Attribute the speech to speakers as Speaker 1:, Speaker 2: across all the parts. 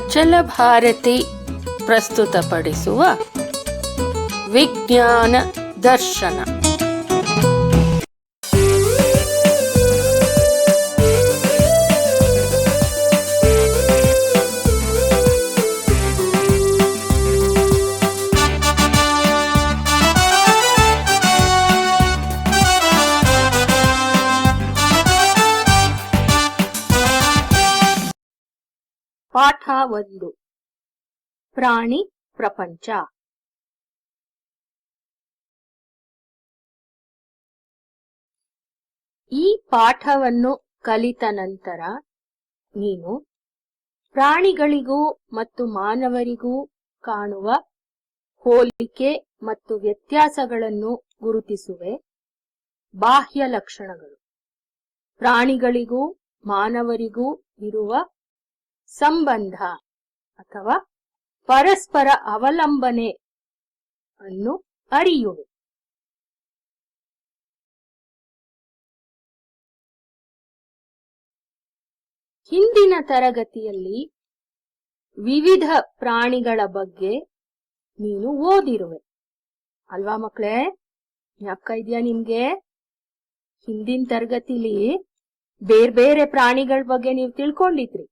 Speaker 1: ಅಚಲ ಭಾರತಿ ಪ್ರಸ್ತುತಪಡಿಸುವ ವಿಜ್ಞಾನ ದರ್ಶನ. ಪಾಠ 1. ಪ್ರಾಣಿ ಪ್ರಪಂಚ. ಈ ಪಾಠವನ್ನು ಕಲಿತ ನಂತರ ನೀನು ಪ್ರಾಣಿಗಳಿಗೂ ಮತ್ತು ಮಾನವರಿಗೂ ಕಾಣುವ ಹೋಲಿಕೆ ಮತ್ತು ವ್ಯತ್ಯಾಸಗಳನ್ನು ಗುರುತಿಸುವೆ. ಬಾಹ್ಯ ಲಕ್ಷಣಗಳು, ಪ್ರಾಣಿಗಳಿಗೂ ಮಾನವರಿಗೂ ಇರುವ ಸಂಬಂಧ ಅಥವಾ ಪರಸ್ಪರ ಅವಲಂಬನೆ ಅನ್ನು ಅರಿಯುವೆ. ಹಿಂದಿನ ತರಗತಿಯಲ್ಲಿ ವಿವಿಧ ಪ್ರಾಣಿಗಳ ಬಗ್ಗೆ ನೀನು ಓದಿರುವೆ ಅಲ್ವಾ ಮಕ್ಕಳೇ? ಜ್ಞಾಪಕ ಇದೆಯಾ ನಿಮ್ಗೆ? ಹಿಂದಿನ ತರಗತಿಲಿ ಬೇರೆ ಬೇರೆ ಪ್ರಾಣಿಗಳ ಬಗ್ಗೆ ನೀವು ತಿಳ್ಕೊಂಡಿದ್ರಿ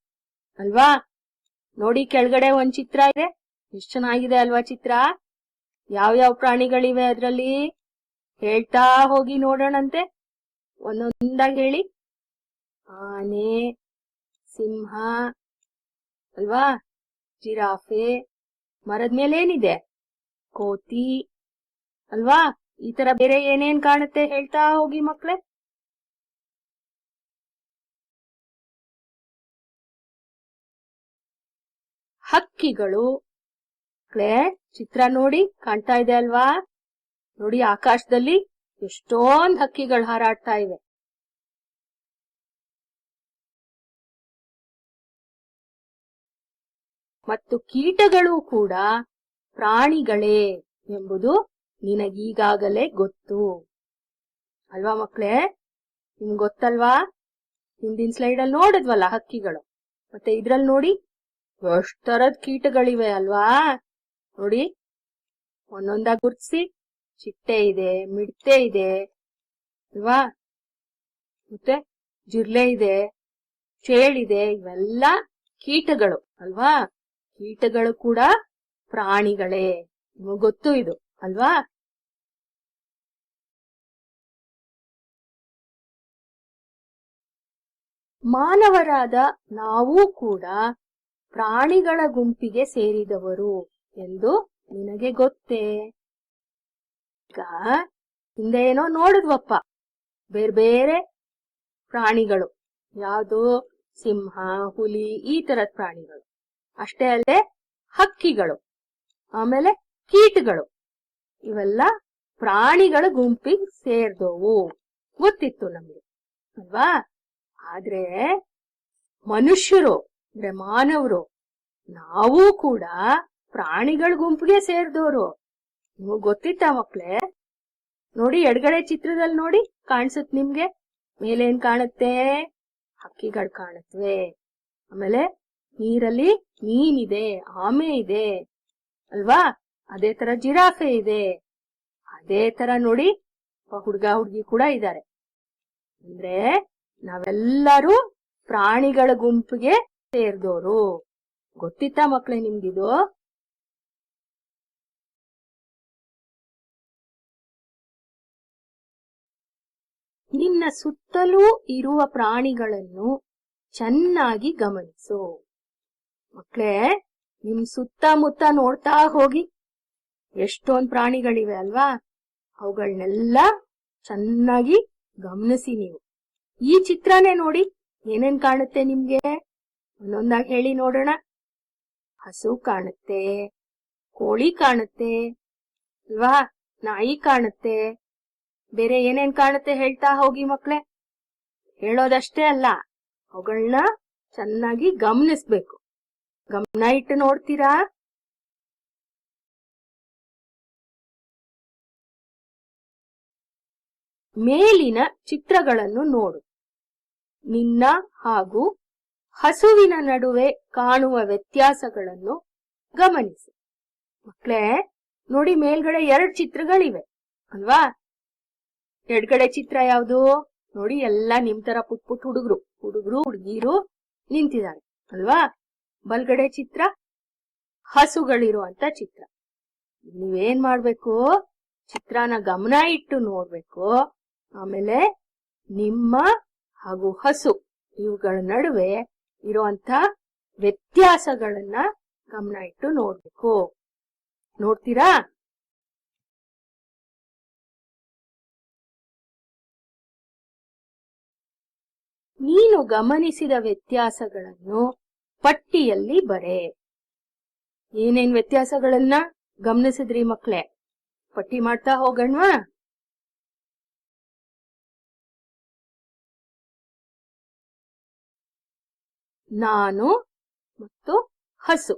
Speaker 1: ಅಲ್ವಾ? ನೋಡಿ, ಕೆಳಗಡೆ ಒಂದ್ ಚಿತ್ರ ಇದೆ. ಎಷ್ಟು ಚೆನ್ನಾಗಿದೆ ಅಲ್ವಾ ಚಿತ್ರ? ಯಾವ್ಯಾವ ಪ್ರಾಣಿಗಳಿವೆ ಅದ್ರಲ್ಲಿ ಹೇಳ್ತಾ ಹೋಗಿ ನೋಡೋಣಂತೆ. ಒಂದೊಂದಾಗಿ ಹೇಳಿ. ಆನೆ, ಸಿಂಹ ಅಲ್ವಾ, ಜಿರಾಫೆ, ಮರದ ಮೇಲೆ ಏನಿದೆ? ಕೋತಿ ಅಲ್ವಾ? ಈ ತರ ಬೇರೆ ಏನೇನ್ ಕಾಣುತ್ತೆ ಹೇಳ್ತಾ ಹೋಗಿ ಮಕ್ಳೇ. ಹಕ್ಕಿಗಳು. ಚಿತ್ರ ನೋಡಿ, ಕಾಣ್ತಾ ಇದೆ ಅಲ್ವಾ? ನೋಡಿ, ಆಕಾಶದಲ್ಲಿ ಎಷ್ಟೊಂದು ಹಕ್ಕಿಗಳು ಹಾರಾಡ್ತಾ ಇವೆ. ಮತ್ತು ಕೀಟಗಳು ಕೂಡ ಪ್ರಾಣಿಗಳೇ ಎಂಬುದು ನಿನಗೀಗಾಗಲೇ ಗೊತ್ತು ಅಲ್ವಾ ಮಕ್ಕಳೇ? ನಿಮ್ಗೆ ಗೊತ್ತಲ್ವಾ? ಹಿಂದಿನ ಸ್ಲೈಡ್ ಅಲ್ಲಿ ನೋಡಿದ್ವಲ್ಲ ಹಕ್ಕಿಗಳು. ಮತ್ತೆ ಇದ್ರಲ್ಲಿ ನೋಡಿ ಎಷ್ಟು ತರದ್ ಕೀಟಗಳಿವೆ ಅಲ್ವಾ? ನೋಡಿ, ಒಂದೊಂದಾಗಿ ಗುರ್ತಿಸಿ. ಚಿಟ್ಟೆ ಇದೆ, ಮಿಡ್ತೆ ಇದೆ ಅಲ್ವಾ, ಮತ್ತೆ ಜಿರ್ಲೆ ಇದೆ, ಚೇಳಿದೆ. ಇವೆಲ್ಲ ಕೀಟಗಳು ಅಲ್ವಾ? ಕೀಟಗಳು ಕೂಡ ಪ್ರಾಣಿಗಳೇ. ನಿಮಗ್ ಗೊತ್ತು ಇದು ಅಲ್ವಾ? ಮಾನವರಾದ ನಾವೂ ಕೂಡ ಪ್ರಾಣಿಗಳ ಗುಂಪಿಗೆ ಸೇರಿದವರು ಎಂದು ನಿನಗೆ ಗೊತ್ತೇ? ಈಗ ಹಿಂದೆ ಏನೋ ನೋಡಿದ್ವಪ್ಪ, ಬೇರೆ ಬೇರೆ ಪ್ರಾಣಿಗಳು. ಯಾವುದು? ಸಿಂಹ, ಹುಲಿ, ಈ ತರದ ಪ್ರಾಣಿಗಳು. ಅಷ್ಟೇ ಅಲ್ಲದೆ ಹಕ್ಕಿಗಳು, ಆಮೇಲೆ ಕೀಟಗಳು, ಇವೆಲ್ಲ ಪ್ರಾಣಿಗಳ ಗುಂಪಿಗೆ ಸೇರ್ದವು. ಗೊತ್ತಿತ್ತು ನಮ್ಗೆ ಅಲ್ವಾ? ಆದ್ರೆ ಮನುಷ್ಯರು ಅಂದ್ರೆ ಮಾನವರು, ನಾವು ಕೂಡ ಪ್ರಾಣಿಗಳ ಗುಂಪಿಗೆ ಸೇರ್ದವರು. ನಿಮಗ್ ಗೊತ್ತಿತ್ತಾ ಮಕ್ಳೇ? ನೋಡಿ, ಎಡಗಡೆ ಚಿತ್ರದಲ್ಲಿ ನೋಡಿ, ಕಾಣಿಸುತ್ತೆ ನಿಮ್ಗೆ. ಮೇಲೇನ್ ಕಾಣುತ್ತೆ? ಹಕ್ಕಿಗಳು ಕಾಣುತ್ತವೆ. ಆಮೇಲೆ ನೀರಲ್ಲಿ ಮೀನಿದೆ, ಆಮೆ ಇದೆ ಅಲ್ವಾ? ಅದೇ ತರ ಜಿರಾಫೆ ಇದೆ. ಅದೇ ತರ ನೋಡಿ, ಹುಡುಗ ಹುಡುಗಿ ಕೂಡ ಇದ್ದಾರೆ. ಅಂದ್ರೆ ನಾವೆಲ್ಲರೂ ಪ್ರಾಣಿಗಳ ಗುಂಪಿಗೆ ಸೇರ್ದೋರು. ಗೊತ್ತಿತ್ತಾ ಮಕ್ಳೇ ನಿಮ್ಗಿದು? ನಿನ್ನ ಸುತ್ತಲೂ ಇರುವ ಪ್ರಾಣಿಗಳನ್ನು ಚೆನ್ನಾಗಿ ಗಮನಿಸು ಮಕ್ಳೇ. ನಿಮ್ ಸುತ್ತಮುತ್ತ ನೋಡ್ತಾ ಹೋಗಿ. ಎಷ್ಟೊಂದ್ ಪ್ರಾಣಿಗಳಿವೆ ಅಲ್ವಾ? ಅವುಗಳನ್ನೆಲ್ಲ ಚೆನ್ನಾಗಿ ಗಮನಿಸಿ ನೀವು. ಈ ಚಿತ್ರನೇ ನೋಡಿ, ಏನೇನ್ ಕಾಣುತ್ತೆ ನಿಮ್ಗೆ? ಒಂದೊಂದಾಗಿ ಹೇಳಿ ನೋಡೋಣ. ಹಸು ಕಾಣುತ್ತೆ, ಕೋಳಿ ಕಾಣುತ್ತೆ ಅಲ್ವಾ, ನಾಯಿ ಕಾಣುತ್ತೆ. ಬೇರೆ ಏನೇನ್ ಕಾಣುತ್ತೆ ಹೇಳ್ತಾ ಹೋಗಿ ಮಕ್ಳೇ. ಹೇಳೋದಷ್ಟೇ ಅಲ್ಲ, ಅವುಗಳನ್ನ ಚೆನ್ನಾಗಿ ಗಮನಿಸ್ಬೇಕು. ಗಮನ ಇಟ್ಟು ನೋಡ್ತೀರಾ? ಮೇಲಿನ ಚಿತ್ರಗಳನ್ನು ನೋಡು. ನಿನ್ನ ಹಾಗೂ ಹಸುವಿನ ನಡುವೆ ಕಾಣುವ ವ್ಯತ್ಯಾಸಗಳನ್ನು ಗಮನಿಸಿ. ಮಕ್ಕಳೇ ನೋಡಿ, ಮೇಲ್ಗಡೆ 2 ಚಿತ್ರಗಳಿವೆ ಅಲ್ವಾ? ಎಡಗಡೆ ಚಿತ್ರ ಯಾವುದು ನೋಡಿ? ಎಲ್ಲ ನಿಮ್ ತರ ಪುಟ್ ಹುಡುಗರು ಹುಡುಗಿರು ನಿಂತಿದ್ದಾರೆ ಅಲ್ವಾ? ಬಲ್ಗಡೆ ಚಿತ್ರ ಹಸುಗಳಿರುವಂತ ಚಿತ್ರ. ನೀವೇನ್ ಮಾಡ್ಬೇಕು? ಚಿತ್ರನ ಗಮನ ಇಟ್ಟು ನೋಡ್ಬೇಕು. ಆಮೇಲೆ ನಿಮ್ಮ ಹಾಗೂ ಹಸು ಇವುಗಳ ನಡುವೆ ಇರುವಂತ ವ್ಯತ್ಯಾಸಗಳನ್ನ ಗಮನ ಇಟ್ಟು ನೋಡ್ಬೇಕು. ನೋಡ್ತೀರಾ? ನೀನು ಗಮನಿಸಿದ ವ್ಯತ್ಯಾಸಗಳನ್ನು ಪಟ್ಟಿಯಲ್ಲಿ ಬರೆ. ಏನೇನ್ ವ್ಯತ್ಯಾಸಗಳನ್ನ ಗಮನಿಸಿದ್ರಿ ಮಕ್ಕಳೇ? ಪಟ್ಟಿ ಮಾಡ್ತಾ ಹೋಗೋಣವಾ? ನಾನು ಮತ್ತು ಹಸು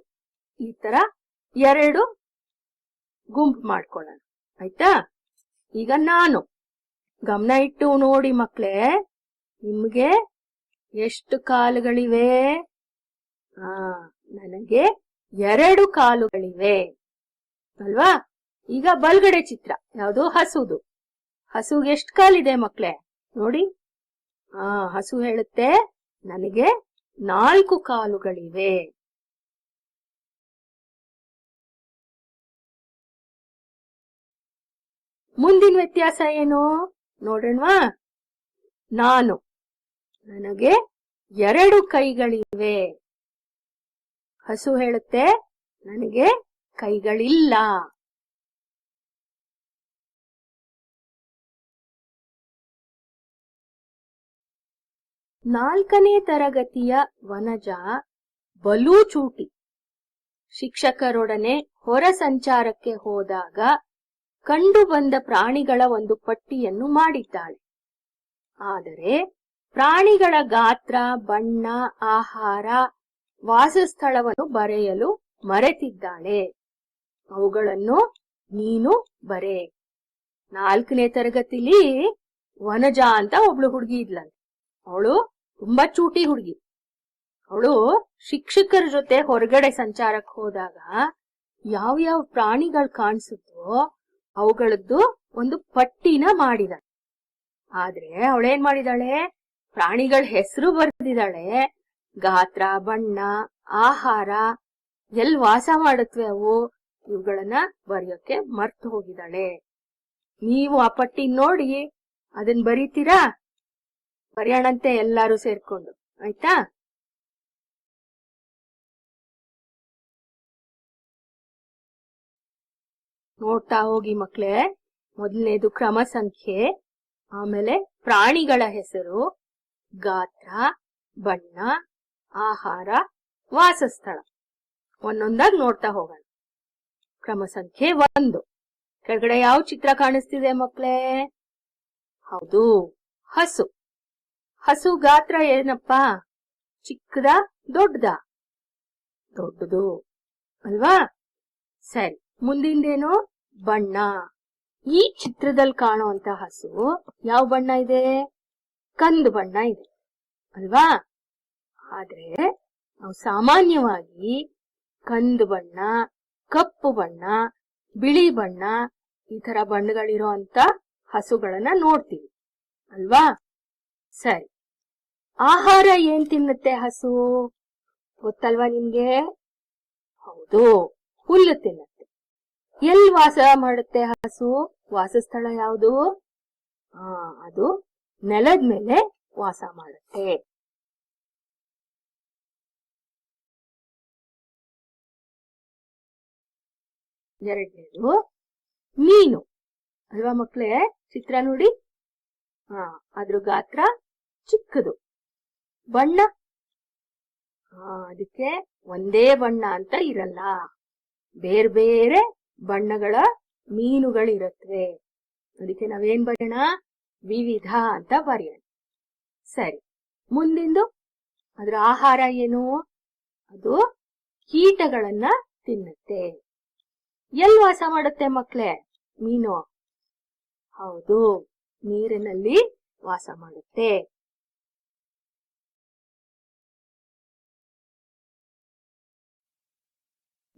Speaker 1: ಈ ತರ 2 ಗುಂಪು ಮಾಡ್ಕೊಳ್ಳೋಣ, ಆಯ್ತಾ? ಈಗ ನಾನು ಗಮನ ಇಟ್ಟು ನೋಡಿ ಮಕ್ಕಳೇ, ನಿಮ್ಗೆ ಎಷ್ಟು ಕಾಲುಗಳಿವೆ? ನನಗೆ 2 ಕಾಲುಗಳಿವೆ ಅಲ್ವಾ? ಈಗ ಬಲ್ಗಡೆ ಚಿತ್ರ ಯಾವುದು? ಹಸುದು. ಹಸುಗೆ ಎಷ್ಟು ಕಾಲಿದೆ ಮಕ್ಕಳೇ? ನೋಡಿ, ಹಸು ಹೇಳುತ್ತೆ ನನಗೆ 4 ಕಾಲುಗಳಿವೆ. ಮುಂದಿನ ವ್ಯತ್ಯಾಸ ಏನು ನೋಡೋಣವಾ? ನನಗೆ 2 ಕೈಗಳಿವೆ. ಹಸು ಹೇಳುತ್ತೆ ನನಗೆ ಕೈಗಳಿಲ್ಲ. ನಾಲ್ಕನೇ ತರಗತಿಯ ವನಜ ಬಲೂ ಚೂಟಿ ಶಿಕ್ಷಕರೊಡನೆ ಹೊರ ಸಂಚಾರಕ್ಕೆ ಹೋದಾಗ ಕಂಡು ಬಂದ ಪ್ರಾಣಿಗಳ ಒಂದು ಪಟ್ಟಿಯನ್ನು ಮಾಡಿದ್ದಾಳೆ. ಆದರೆ ಪ್ರಾಣಿಗಳ ಗಾತ್ರ, ಬಣ್ಣ, ಆಹಾರ, ವಾಸಸ್ಥಳವನ್ನು ಬರೆಯಲು ಮರೆತಿದ್ದಾಳೆ. ಅವುಗಳನ್ನು ನೀನು ಬರೆ. 4ನೇ ತರಗತಿಲಿ ವನಜ ಅಂತ ಒಬ್ಳು ಹುಡುಗಿ ಇದ್ಲಂತೆ. ಅವಳು ತುಂಬಾ ಚೂಟಿ ಹುಡುಗಿ. ಅವಳು ಶಿಕ್ಷಕರ ಜೊತೆ ಹೊರಗಡೆ ಸಂಚಾರಕ್ಕೆ ಹೋದಾಗ ಯಾವ್ಯಾವ ಪ್ರಾಣಿಗಳು ಕಾಣಿಸುತ್ತೋ ಅವುಗಳದ್ದು ಒಂದು ಪಟ್ಟಿನ ಮಾಡಿದಾಳೆ. ಆದ್ರೆ ಅವಳೇನ್ ಮಾಡಿದಾಳೆ? ಪ್ರಾಣಿಗಳ ಹೆಸರು ಬರೆದಿದ್ದಾಳೆ. ಗಾತ್ರ, ಬಣ್ಣ, ಆಹಾರ, ಎಲ್ಲಿ ವಾಸ ಮಾಡುತ್ತವೆ ಅವು, ಇವುಗಳನ್ನ ಬರೆಯೋಕೆ ಮರ್ತು ಹೋಗಿದ್ದಾಳೆ. ನೀವು ಆ ಪಟ್ಟಿ ನೋಡಿ ಅದನ್ನ ಬರೀತೀರಾ? ಬರೆಯೋಣಂತೆ ಎಲ್ಲಾರು ಸೇರ್ಕೊಂಡು, ಆಯ್ತಾ? ನೋಡ್ತಾ ಹೋಗಿ ಮಕ್ಕಳೇ. ಮೊದಲನೇದು ಕ್ರಮ ಸಂಖ್ಯೆ, ಆಮೇಲೆ ಪ್ರಾಣಿಗಳ ಹೆಸರು, ಗಾತ್ರ, ಬಣ್ಣ, ಆಹಾರ, ವಾಸಸ್ಥಳ. ಒಂದೊಂದಾಗಿ ನೋಡ್ತಾ ಹೋಗೋಣ. ಕ್ರಮ ಸಂಖ್ಯೆ 1. ಕೆಳಗಡೆ ಯಾವ ಚಿತ್ರ ಕಾಣಿಸ್ತಿದೆ ಮಕ್ಕಳೇ? ಹೌದು, ಹಸು. ಹಸು ಗಾತ್ರ ಏನಪ್ಪಾ? ಚಿಕ್ಕದ, ದೊಡ್ಡದ? ದೊಡ್ಡದು ಅಲ್ವಾ? ಸರಿ, ಮುಂದಿಂದೇನು? ಬಣ್ಣ. ಈ ಚಿತ್ರದಲ್ಲಿ ಕಾಣುವಂತ ಹಸು ಯಾವ ಬಣ್ಣ ಇದೆ? ಕಂದು ಬಣ್ಣ ಇದೆ ಅಲ್ವಾ? ಆದ್ರೆ ನಾವು ಸಾಮಾನ್ಯವಾಗಿ ಕಂದು ಬಣ್ಣ, ಕಪ್ಪು ಬಣ್ಣ, ಬಿಳಿ ಬಣ್ಣ ಈ ತರ ಬಣ್ಣಗಳಿರೋ ಅಂತ ಹಸುಗಳನ್ನ ನೋಡ್ತೀವಿ ಅಲ್ವಾ? ಸರಿ, ಆಹಾರ ಏನ್ ತಿನ್ನುತ್ತೆ ಹಸು? ಗೊತ್ತಲ್ವಾ ನಿಮ್ಗೆ? ಹೌದು, ಹುಲ್ಲು ತಿನ್ನುತ್ತೆ. ಎಲ್ಲಿ ವಾಸ ಮಾಡುತ್ತೆ ಹಸು? ವಾಸಸ್ಥಳ ಯಾವುದು? ಅದು ನೆಲದ ಮೇಲೆ ವಾಸ ಮಾಡುತ್ತೆ. ಎರಡನೇದು ಮೀನು ಅಲ್ವಾ ಮಕ್ಕಳೇ? ಚಿತ್ರ ನೋಡಿ. ಅದ್ರ ಗಾತ್ರ ಚಿಕ್ಕದು. ಬಣ್ಣ ಅದಕ್ಕೆ ಒಂದೇ ಬಣ್ಣ ಅಂತ ಇರಲ್ಲ, ಬೇರೆ ಬೇರೆ ಬಣ್ಣಗಳ ಮೀನುಗಳಿರತ್ವೆ. ಅದಕ್ಕೆ ನಾವೇನ್ ಬರೆಯೋಣ? ವಿವಿಧ ಅಂತ ಬರೆಯೋಣ. ಸರಿ, ಮುಂದಿಂದು ಅದ್ರ ಆಹಾರ ಏನು? ಅದು ಕೀಟಗಳನ್ನ ತಿನ್ನುತ್ತೆ. ಎಲ್ಲಿ ವಾಸ ಮಾಡುತ್ತೆ ಮಕ್ಕಳೇ ಮೀನು? ಹೌದು, ನೀರಿನಲ್ಲಿ ವಾಸ ಮಾಡುತ್ತೆ.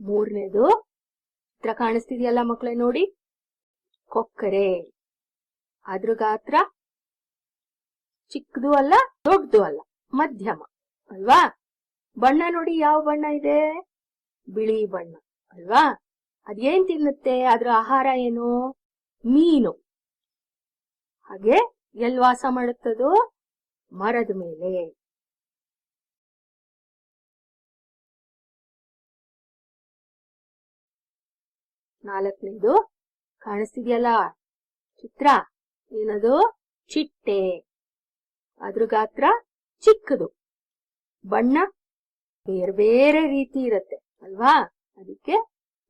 Speaker 1: ಮೂರನೇದು ಚಿತ್ರ ಕಾಣಿಸ್ತಿದೆಯಲ್ಲ ಮಕ್ಕಳೇ ನೋಡಿ, ಕೊಕ್ಕರೆ. ಅದ್ರ ಗಾತ್ರ ಚಿಕ್ಕದು ಅಲ್ಲ ದೊಡ್ಡದು ಅಲ್ಲ, ಮಧ್ಯಮ ಅಲ್ವಾ. ಬಣ್ಣ ನೋಡಿ, ಯಾವ ಬಣ್ಣ ಇದೆ? ಬಿಳಿ ಬಣ್ಣ ಅಲ್ವಾ. ಅದೇನ್ ತಿನ್ನುತ್ತೆ? ಅದ್ರ ಆಹಾರ ಏನು? ಮೀನು. ಹಾಗೆ ಎಲ್ಲಿ ವಾಸ ಮಾಡುತ್ತದೋ? ಮರದ ಮೇಲೆ. ನಾಲ್ಕನೇದು ಕಾಣಿಸ್ತಿದ್ಯಲ್ಲ ಚಿತ್ರ, ಏನದು? ಚಿಟ್ಟೆ. ಅದ್ರ ಗಾತ್ರ ಚಿಕ್ಕದು, ಬಣ್ಣ ಬೇರೆ ಬೇರೆ ರೀತಿ ಇರತ್ತೆ ಅಲ್ವಾ. ಅದಕ್ಕೆ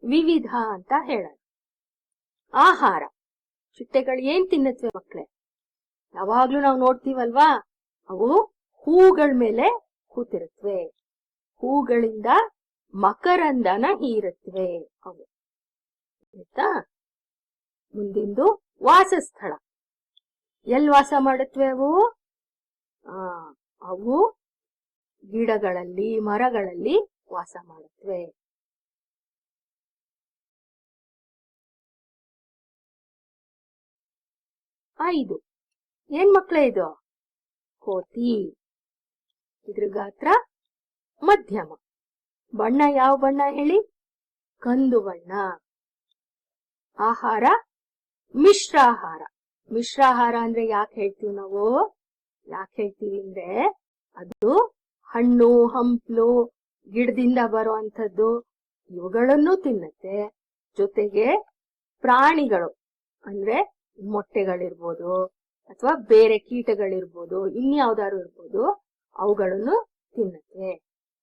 Speaker 1: ವಿವಿಧ ಅಂತ ಹೇಳೋದು. ಆಹಾರ, ಚಿಟ್ಟೆಗಳು ಏನ್ ತಿನ್ನತ್ವೆ ಮಕ್ಕಳೇ? ಯಾವಾಗ್ಲೂ ನಾವು ನೋಡ್ತೀವಲ್ವಾ, ಅವು ಹೂಗಳ ಮೇಲೆ ಕೂತಿರುತ್ತವೆ. ಹೂಗಳಿಂದ ಮಕರಂದನ ಹೀರುತ್ತವೆ ಅವು, ಆಯ್ತಾ. ಮುಂದಿಂದು ವಾಸಸ್ಥಳ. ಎಲ್ಲಿ ವಾಸ ಮಾಡುತ್ತವೆ ಅವು? ಅವು ಗಿಡಗಳಲ್ಲಿ, ಮರಗಳಲ್ಲಿ ವಾಸ ಮಾಡುತ್ತವೆ. ಐದು, ಏನ್ ಮಕ್ಕಳೇ ಇದು? ಕೋತಿ. ಇದ್ರ ಗಾತ್ರ ಮಧ್ಯಮ, ಬಣ್ಣ ಯಾವ ಬಣ್ಣ ಹೇಳಿ? ಕಂದು ಬಣ್ಣ. ಆಹಾರ ಮಿಶ್ರಾಹಾರ. ಮಿಶ್ರಾಹಾರ ಅಂದ್ರೆ ಯಾಕೆ ಹೇಳ್ತೀವಿ ನಾವು? ಯಾಕೆ ಹೇಳ್ತೀವಿ ಅಂದ್ರೆ, ಅದು ಹಣ್ಣು ಹಂಪ್ಲು ಗಿಡದಿಂದ ಬರುವಂತದ್ದು ಇವುಗಳನ್ನು ತಿನ್ನತ್ತೆ. ಜೊತೆಗೆ ಪ್ರಾಣಿಗಳು ಅಂದ್ರೆ ಮೊಟ್ಟೆಗಳಿರ್ಬೋದು ಅಥವಾ ಬೇರೆ ಕೀಟಗಳಿರ್ಬೋದು, ಇನ್ಯಾವ್ದಾರು ಇರ್ಬೋದು, ಅವುಗಳನ್ನು ತಿನ್ನತ್ತೆ.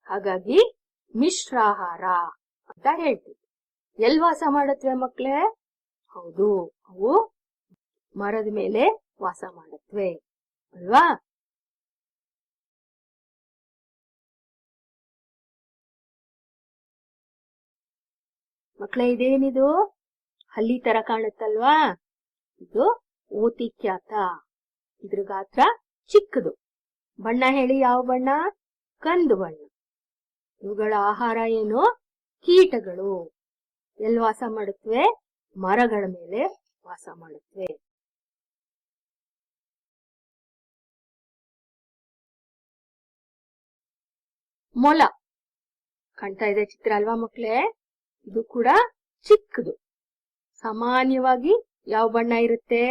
Speaker 1: ಹಾಗಾಗಿ ಮಿಶ್ರಾಹಾರ ಅಂತ ಹೇಳ್ತೀವಿ. ಎಲ್ ವಾಸ ಮಾಡತ್ವೆ ಮಕ್ಕಳೇ? ಹೌದು, ಅವು ಮರದ ಮೇಲೆ ವಾಸ ಮಾಡತ್ವೆ ಅಲ್ವಾ. ಮಕ್ಕಳೇ, ಇದೇನಿದು? ಹಲ್ಲಿ ತರ ಕಾಣುತ್ತಲ್ವಾ? ಇದು ಓತಿಕ್ಯಾತ. ಇದ್ರ ಗಾತ್ರ ಚಿಕ್ಕದು, ಬಣ್ಣ ಹೇಳಿ ಯಾವ ಬಣ್ಣ? ಕಂದು ಬಣ್ಣ. ಇವುಗಳ ಆಹಾರ ಏನು? ಕೀಟಗಳು. ಎಲ್ಲಿ ವಾಸ ಮಾಡುತ್ತವೆ? ಮರಗಳ ಮೇಲೆ ವಾಸ ಮಾಡುತ್ತವೆ. ಮೊಲ ಕಾಣ್ತಾ ಇದೆ ಚಿತ್ರ ಅಲ್ವಾ ಮಕ್ಕಳೇ? ಇದು ಕೂಡ ಚಿಕ್ಕದು. ಸಾಮಾನ್ಯವಾಗಿ ಯಾವ ಬಣ್ಣ ಇರುತ್ತೆ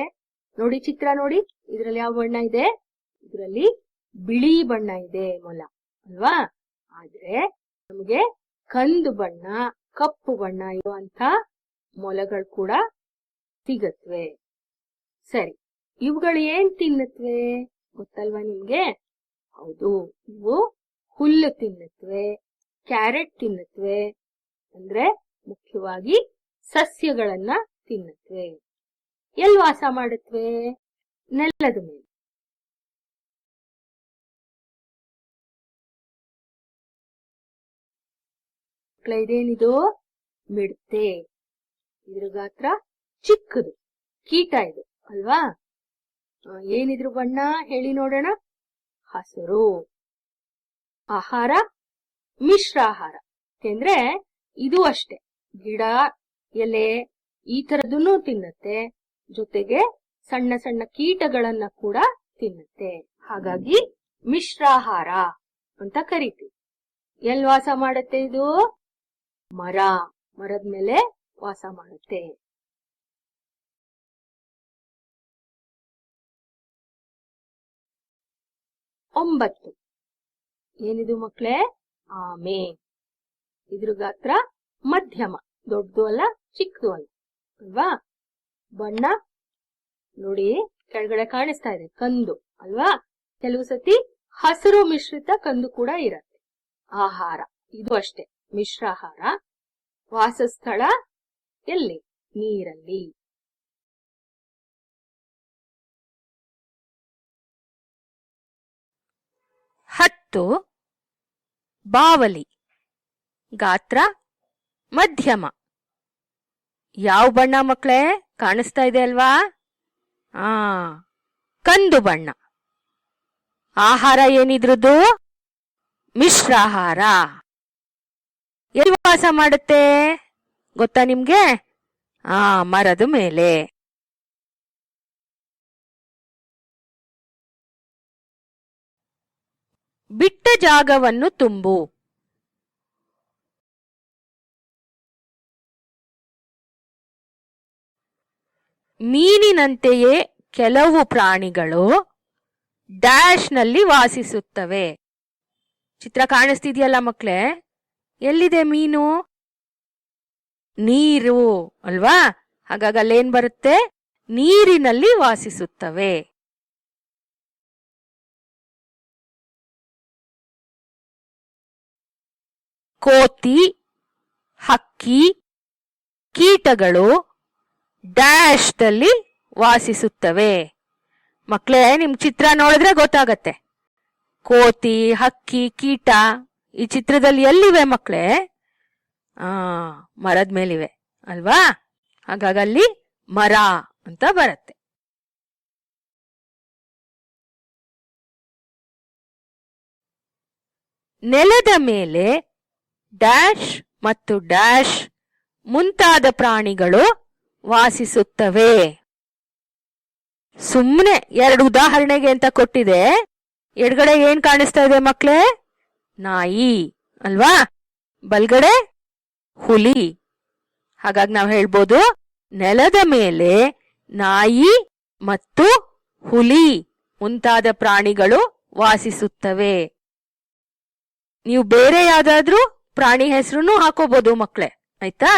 Speaker 1: ನೋಡಿ? ಚಿತ್ರ ನೋಡಿ, ಇದ್ರಲ್ಲಿ ಯಾವ ಬಣ್ಣ ಇದೆ? ಇದರಲ್ಲಿ ಬಿಳಿ ಬಣ್ಣ ಇದೆ ಮೊಲ ಅಲ್ವಾ. ಆದ್ರೆ ನಮಗೆ ಕಂದು ಬಣ್ಣ, ಕಪ್ಪು ಬಣ್ಣ ಇರುವಂತ ಮೊಲಗಳು ಕೂಡ ಸಿಗತ್ವೆ. ಸರಿ, ಇವುಗಳು ಏನ್ ತಿನ್ನತ್ವೆ ಗೊತ್ತಲ್ವಾ ನಿಮ್ಗೆ? ಹೌದು, ಇವು ಹುಲ್ಲು ತಿನ್ನತ್ವೆ, ಕ್ಯಾರೆಟ್ ತಿನ್ನತ್ವೆ, ಅಂದ್ರೆ ಮುಖ್ಯವಾಗಿ ಸಸ್ಯಗಳನ್ನ ತಿನ್ನತ್ವೆ. ಎಲ್ಲಿ ವಾಸ ಮಾಡುತ್ತವೆ? ನೆಲದ ಮೇಲೆ. ಇದೇನಿದು? ಮಿಡ್ತೆ. ಇದ್ರ ಗಾತ್ರ ಚಿಕ್ಕದು, ಕೀಟ ಇದು ಅಲ್ವಾ. ಏನಿದ್ರು ಬಣ್ಣ ಹೇಳಿ ನೋಡೋಣ? ಹಸಿರು. ಆಹಾರ ಮಿಶ್ರಾಹಾರ. ಯಾಕೆಂದ್ರೆ ಇದು ಅಷ್ಟೇ, ಗಿಡ ಎಲೆ ಈ ತರದನ್ನು ತಿನ್ನತ್ತೆ, ಜೊತೆಗೆ ಸಣ್ಣ ಸಣ್ಣ ಕೀಟಗಳನ್ನ ಕೂಡ ತಿನ್ನತ್ತೆ. ಹಾಗಾಗಿ ಮಿಶ್ರಾಹಾರ ಅಂತ ಕರಿತೀವಿ. ಎಲ್ಲಿ ವಾಸ ಮಾಡುತ್ತೆ ಇದು? ಮರದ ಮೇಲೆ ವಾಸ ಮಾಡುತ್ತೆ. ಒಂಬತ್ತು, ಏನಿದು ಮಕ್ಕಳೇ? ಆಮೆ. ಇದ್ರ ಗಾತ್ರ ಮಧ್ಯಮ, ದೊಡ್ಡದು ಅಲ್ಲ ಚಿಕ್ಕದು ಅಲ್ಲ ಅಲ್ವಾ. ಬಣ್ಣ ನೋಡಿ, ಕೆಳಗಡೆ ಕಾಣಿಸ್ತಾ ಇದೆ, ಕಂದು ಅಲ್ವಾ. ಕೆಲವು ಸತಿ ಹಸಿರು ಮಿಶ್ರಿತ ಕಂದು ಕೂಡ ಇರತ್ತೆ. ಆಹಾರ ಇದು ಅಷ್ಟೇ, ಮಿಶ್ರಾಹಾರ. ವಾಸಸ್ಥಳ ಎಲ್ಲಿ? ನೀರಲ್ಲಿ. ಹತ್ತು, ಬಾವಲಿ. ಗಾತ್ರ ಮಧ್ಯಮ. ಯಾವ ಬಣ್ಣ ಮಕ್ಕಳೇ? ಕಾಣಿಸ್ತಾ ಇದೆ ಅಲ್ವಾ? ಕಂದು ಬಣ್ಣ. ಆಹಾರ ಏನಿದ್ರದ್ದು? ಮಿಶ್ರಾಹಾರ. ಎಲ್ಲಿ ವಾಸ ಮಾಡುತ್ತೆ ಗೊತ್ತಾ ನಿಮ್ಗೆ? ಮರದ ಮೇಲೆ. ಬಿಟ್ಟ ಜಾಗವನ್ನು ತುಂಬು. ಮೀನಿನಂತೆಯೇ ಕೆಲವು ಪ್ರಾಣಿಗಳು ಡ್ಯಾಶ್ನಲ್ಲಿ ವಾಸಿಸುತ್ತವೆ. ಚಿತ್ರ ಕಾಣಿಸ್ತಿದ್ಯಲ್ಲ ಮಕ್ಳೇ? ಎಲ್ಲಿದೆ ಮೀನು? ನೀರು ಅಲ್ವಾ? ಹಾಗಾಗಿ ಅಲ್ಲೇನ್ ಬರುತ್ತೆ? ನೀರಿನಲ್ಲಿ ವಾಸಿಸುತ್ತವೆ. ಕೋತಿ, ಹಕ್ಕಿ, ಕೀಟಗಳು ಡ್ಯಾಶ್ದಲ್ಲಿ ವಾಸಿಸುತ್ತವೆ. ಮಕ್ಳೇ, ನಿಮ್ ಚಿತ್ರ ನೋಡಿದ್ರೆ ಗೊತ್ತಾಗತ್ತೆ. ಕೋತಿ, ಹಕ್ಕಿ, ಕೀಟ ಈ ಚಿತ್ರದಲ್ಲಿ ಎಲ್ಲಿವೆ ಮಕ್ಳೇ? ಮರದ ಮೇಲಿವೆ ಅಲ್ವಾ? ಹಾಗಾಗಿ ಅಲ್ಲಿ ಮರ ಅಂತ ಬರುತ್ತೆ. ನೆಲದ ಮೇಲೆ ಡ್ಯಾಶ್ ಮತ್ತು ಡ್ಯಾಶ್ ಮುಂತಾದ ಪ್ರಾಣಿಗಳು ವಾಸಿಸುತ್ತವೆ. ಸುಮ್ಮನೆ 2 ಉದಾಹರಣೆಗೆ ಅಂತ ಕೊಟ್ಟಿದೆ. ಎಡಗಡೆ ಏನ್ ಕಾಣಿಸ್ತಾ ಇದೆ ಮಕ್ಳೇ? ನಾಯಿ ಅಲ್ವಾ? ಬಲ್ಗಡೆ ಹುಲಿ. ಹಾಗಾಗಿ ನಾವು ಹೇಳ್ಬೋದು ನೆಲದ ಮೇಲೆ ನಾಯಿ ಮತ್ತು ಹುಲಿ ಮುಂತಾದ ಪ್ರಾಣಿಗಳು ವಾಸಿಸುತ್ತವೆ. ನೀವು ಬೇರೆ ಯಾವ್ದಾದ್ರೂ ಪ್ರಾಣಿ ಹೆಸರು ಹಾಕೋಬಹುದು ಮಕ್ಳೇ, ಆಯ್ತಾ?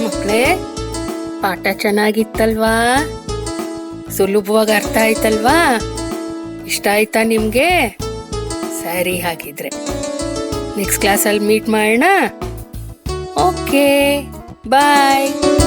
Speaker 1: ಮಕ್ಳೇ, ಪಾಠ ಚೆನ್ನಾಗಿತ್ತಲ್ವಾ? ಸುಲಭವಾಗಿ ಅರ್ಥ ಆಯ್ತಲ್ವಾ? ಇಷ್ಟ ಆಯ್ತಾ ನಿಮ್ಗೆ? ಸರಿ, ಹಾಗಿದ್ರೆ ನೆಕ್ಸ್ಟ್ ಕ್ಲಾಸಲ್ಲಿ ಮೀಟ್ ಮಾಡೋಣ. ಓಕೆ, ಬಾಯ್.